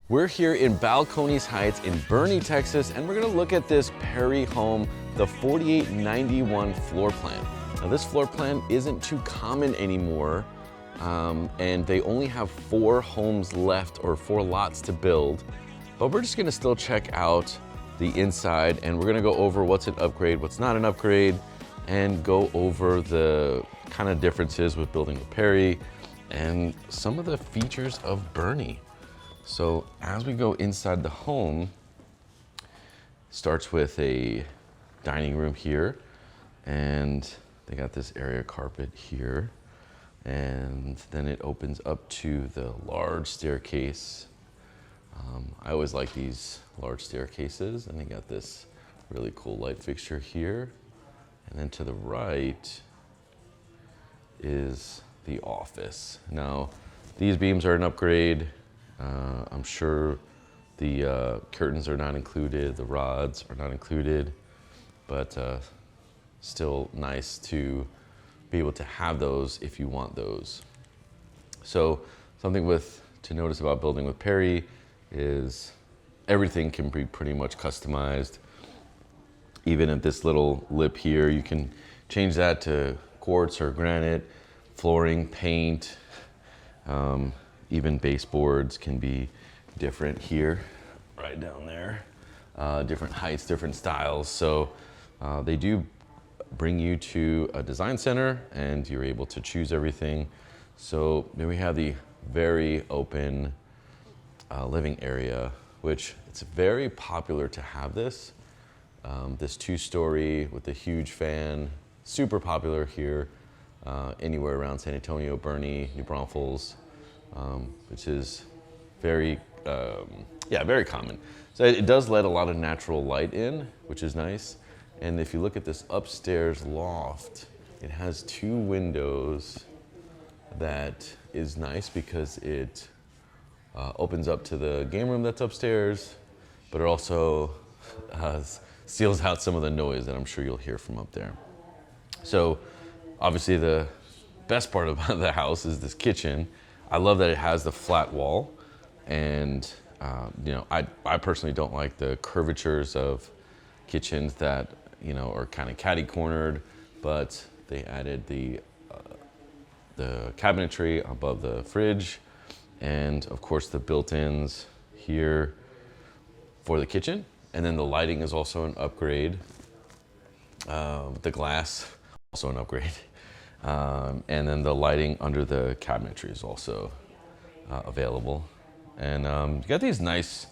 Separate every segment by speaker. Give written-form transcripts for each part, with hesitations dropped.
Speaker 1: We're here in Balcones Heights in Boerne, Texas, and we're gonna look at this Perry home, the 4891 floor plan. Now this floor plan isn't too common anymore, and they only have 4 homes left, or 4 lots to build. But we're just gonna still check out the inside, and we're gonna go over what's an upgrade, what's not an upgrade, and go over the kind of differences with building with Perry and some of the features of Boerne. So as we go inside the home, starts with a dining room here, and they got this area carpet here, and then it opens up to the large staircase. I always like these large staircases, and they got this really cool light fixture here, and then to the right is the office. Now these beams are an upgrade. I'm sure the curtains are not included, the rods are not included, but still nice to be able to have those if you want those. So something to notice about building with Perry is everything can be pretty much customized. Even at this little lip here, you can change that to quartz or granite, flooring, paint, even baseboards can be different here, right down there. Different heights, different styles. So they do bring you to a design center and you're able to choose everything. So then we have the very open living area, which it's very popular to have this. This 2-story with a huge fan, super popular here, anywhere around San Antonio, Boerne, New Braunfels. Which is very, very common. So it does let a lot of natural light in, which is nice. And if you look at this upstairs loft, it has 2 windows that is nice because it opens up to the game room that's upstairs, but it also seals out some of the noise that I'm sure you'll hear from up there. So obviously the best part about the house is this kitchen. I love that it has the flat wall, and I personally don't like the curvatures of kitchens that are kind of catty cornered, but they added the cabinetry above the fridge, and of course the built-ins here for the kitchen, and then the lighting is also an upgrade. The glass also an upgrade. And then the lighting under the cabinetry is also available. And you got these nice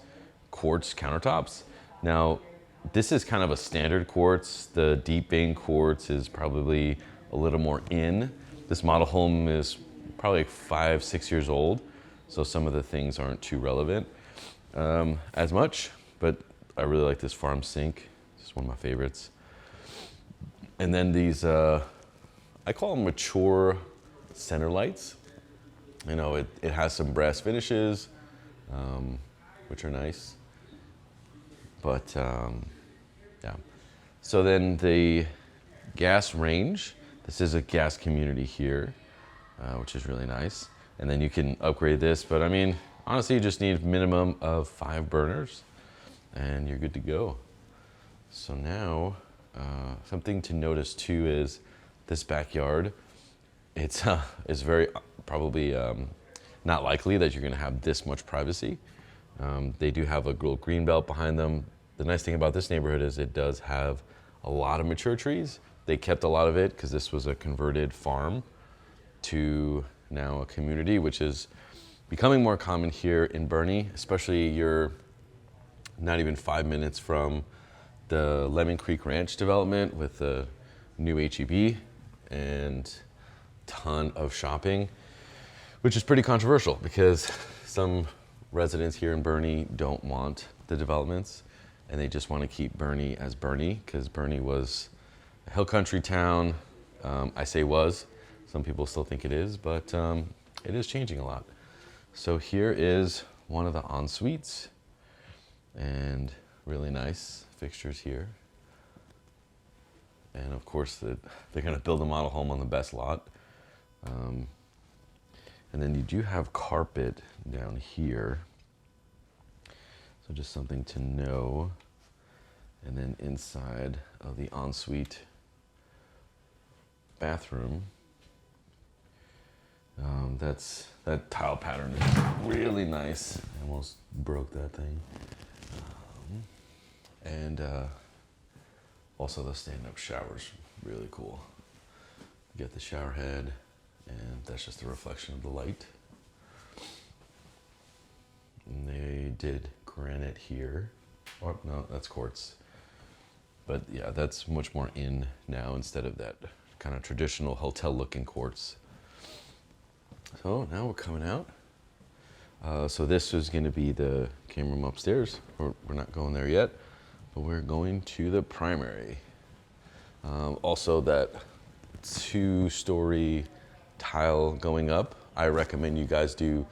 Speaker 1: quartz countertops. Now, this is kind of a standard quartz. The deep vein quartz is probably a little more in. This model home is probably like 5-6 years old, so some of the things aren't too relevant as much, but I really like this farm sink. It's one of my favorites. And then these, I call them mature center lights. It has some brass finishes, which are nice. But yeah. So then the gas range, this is a gas community here, which is really nice. And then you can upgrade this, but I mean, honestly, you just need a minimum of 5 burners and you're good to go. So now, something to notice too is this backyard. It's very probably not likely that you're gonna have this much privacy. They do have a little green belt behind them. The nice thing about this neighborhood is it does have a lot of mature trees. They kept a lot of it because this was a converted farm to now a community, which is becoming more common here in Boerne, especially you're not even 5 minutes from the Balcones Creek Ranch development with the new HEB and ton of shopping, which is pretty controversial because some residents here in Boerne don't want the developments and they just want to keep Boerne as Boerne because Boerne was a hill country town. I say was, some people still think it is, but it is changing a lot. So here is one of the en-suites and really nice fixtures here. And of course, they're going to build a model home on the best lot. And then you do have carpet down here. So just something to know. And then inside of the ensuite bathroom, that tile pattern is really nice. I almost broke that thing. And also the stand-up shower's really cool. You get the shower head, and that's just a reflection of the light. And they did granite here. Oh, no, that's quartz. But yeah, that's much more in now instead of that kind of traditional hotel-looking quartz. So now we're coming out. So this is going to be the game room upstairs. We're not going there yet, but we're going to the primary. Also, that 2-story tile going up, I recommend you guys do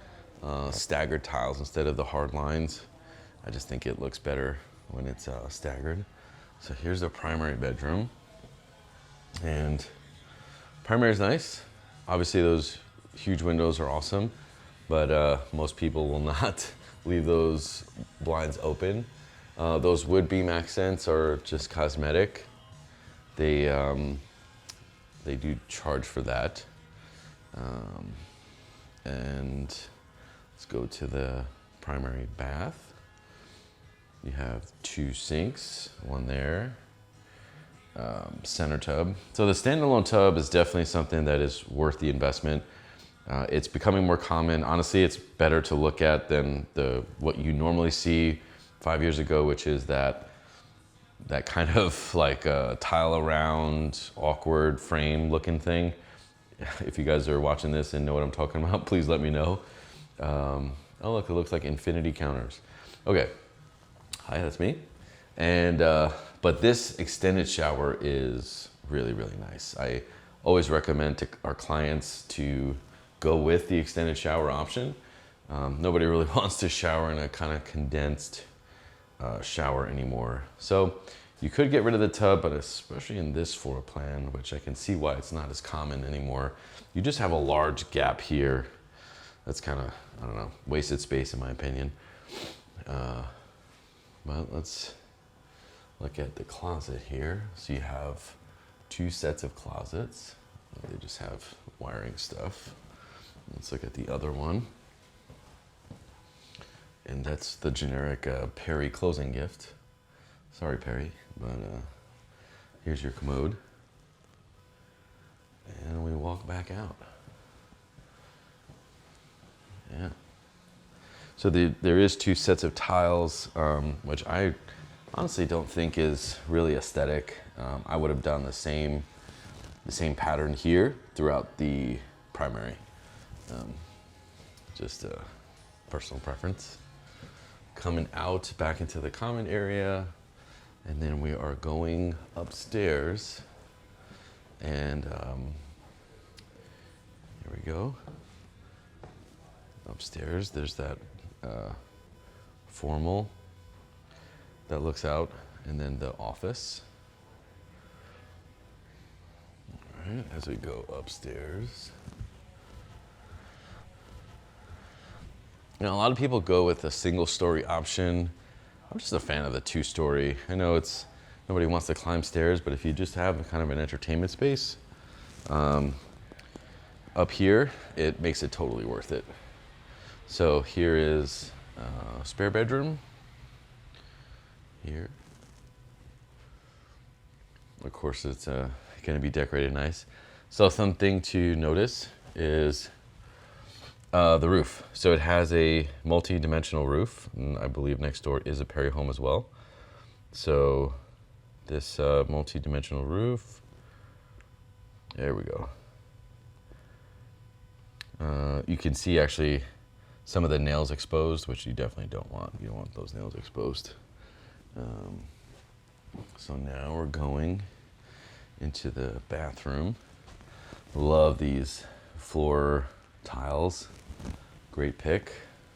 Speaker 1: staggered tiles instead of the hard lines. I just think it looks better when it's staggered. So here's the primary bedroom, and primary is nice. Obviously those huge windows are awesome, but most people will not leave those blinds open. Those wood beam accents are just cosmetic. They do charge for that. And let's go to the primary bath. You have 2 sinks, one there, center tub. So the standalone tub is definitely something that is worth the investment. It's becoming more common. Honestly, it's better to look at than what you normally see 5 years ago, which is that kind of like a tile around, awkward frame looking thing. If you guys are watching this and know what I'm talking about, please let me know. Oh look, it looks like infinity counters. Okay. Hi, that's me. And but this extended shower is really, really nice. I always recommend to our clients to go with the extended shower option. Nobody really wants to shower in a kind of condensed shower anymore. So you could get rid of the tub, but especially in this floor plan, which I can see why it's not as common anymore, you just have a large gap here. That's kind of, I don't know, wasted space in my opinion. But let's look at the closet here. So you have 2 sets of closets. They just have wiring stuff. Let's look at the other one. And that's the generic Perry closing gift. Sorry, Perry, but here's your commode. And we walk back out. Yeah. So there is 2 sets of tiles, which I honestly don't think is really aesthetic. I would have done the same pattern here throughout the primary. Just a personal preference. Coming out back into the common area, and then we are going upstairs. And here we go. Upstairs, there's that formal that looks out, and then the office. All right, as we go upstairs. You know, a lot of people go with a 1-story option. I'm just a fan of the 2-story. I know nobody wants to climb stairs, but if you just have kind of an entertainment space up here, it makes it totally worth it. So here is a spare bedroom. Here. Of course, it's going to be decorated nice. So something to notice is the roof. So it has a multi-dimensional roof, and I believe next door is a Perry home as well. So this multi-dimensional roof, there we go. You can see actually some of the nails exposed, which you definitely don't want. You don't want those nails exposed. So now we're going into the bathroom. Love these floor tiles. Great pick,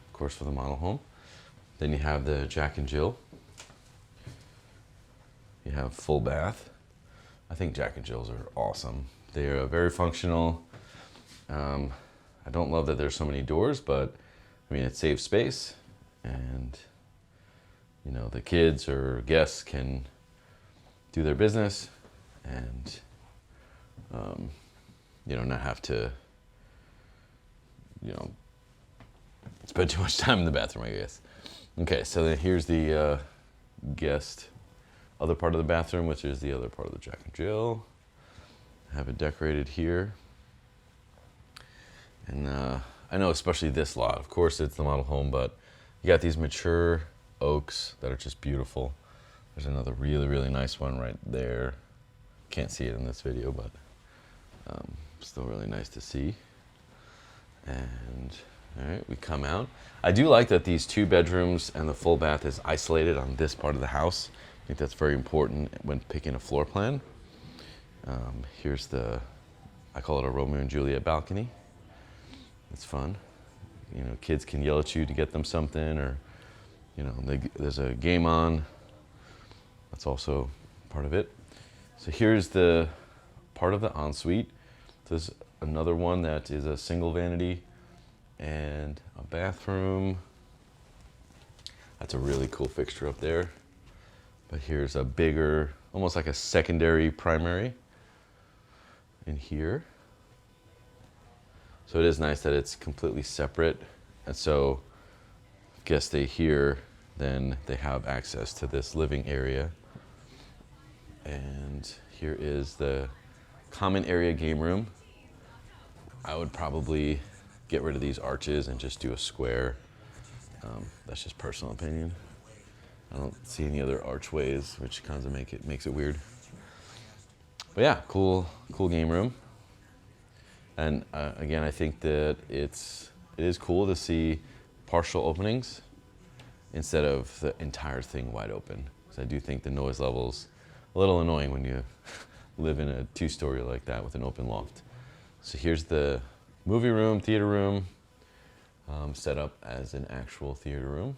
Speaker 1: of course, for the model home. Then you have the Jack and Jill. You have full bath. I think Jack and Jills are awesome. They are very functional. I don't love that there's so many doors, but I mean, it saves space, and you know, the kids or guests can do their business and, you know, not have to, you know, spend too much time in the bathroom, I guess. Okay, so then here's the guest other part of the bathroom, which is the other part of the Jack and Jill. Have it decorated here. And I know especially this lot, of course it's the model home, but you got these mature oaks that are just beautiful. There's another really, really nice one right there. Can't see it in this video, but still really nice to see. And all right, we come out. I do like that these 2 bedrooms and the full bath is isolated on this part of the house. I think that's very important when picking a floor plan. Here's I call it a Romeo and Juliet balcony. It's fun. You know, kids can yell at you to get them something, or, you know, there's a game on. That's also part of it. So here's the part of the ensuite. There's another one that is a single vanity and a bathroom. That's a really cool fixture up there. But here's a bigger, almost like a secondary primary in here. So it is nice that it's completely separate. And so guests stay here, then they have access to this living area. And here is the common area game room. I would probably get rid of these arches and just do a square. That's just personal opinion. I don't see any other archways, which kind of makes it weird. But yeah, cool game room. And again, I think that it is cool to see partial openings instead of the entire thing wide open. Because I do think the noise level's a little annoying when you live in a 2-story like that with an open loft. So here's the movie room, theater room, set up as an actual theater room.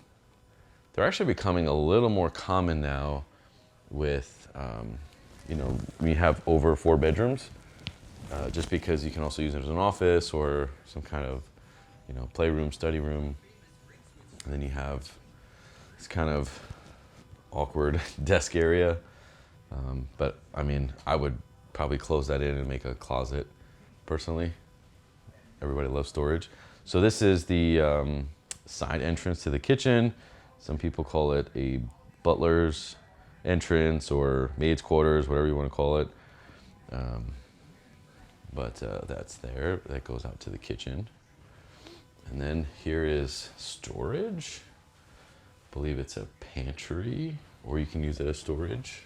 Speaker 1: They're actually becoming a little more common now with, you know, we have over 4 bedrooms, just because you can also use it as an office or some kind of, you know, playroom, study room. And then you have this kind of awkward desk area. But I mean, I would probably close that in and make a closet personally. Everybody loves storage. So this is the side entrance to the kitchen. Some people call it a butler's entrance or maid's quarters, whatever you want to call it. But that's there. That goes out to the kitchen. And then here is storage. I believe it's a pantry, or you can use it as storage.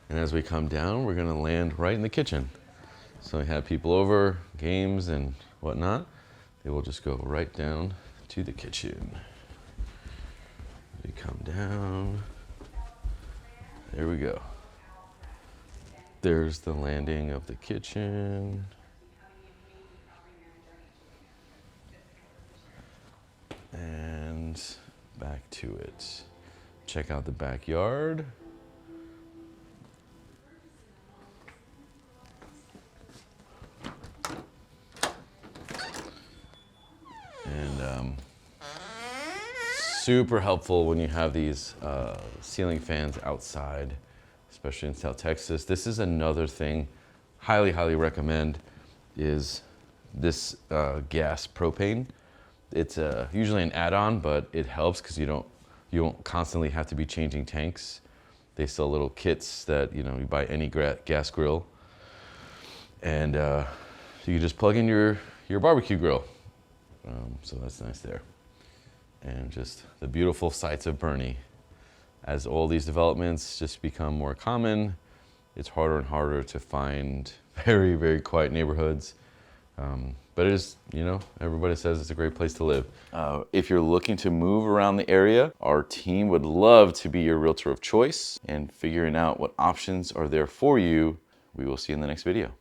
Speaker 1: And as we come down, we're gonna land right in the kitchen. So we have people over, games and whatnot. They will just go right down to the kitchen. We come down. There we go. There's the landing of the kitchen. And back to it. Check out the backyard. And super helpful when you have these ceiling fans outside, especially in South Texas. This is another thing, highly recommend, is this gas propane. It's usually an add-on, but it helps because you won't constantly have to be changing tanks. They sell little kits that, you know, you buy any gas grill, and you can just plug in your barbecue grill. So that's nice there. And just the beautiful sights of Boerne. As all these developments just become more common, it's harder and harder to find very quiet neighborhoods. But it is, you know, everybody says it's a great place to live. If you're looking to move around the area, our team would love to be your realtor of choice. And figuring out what options are there for you, we will see you in the next video.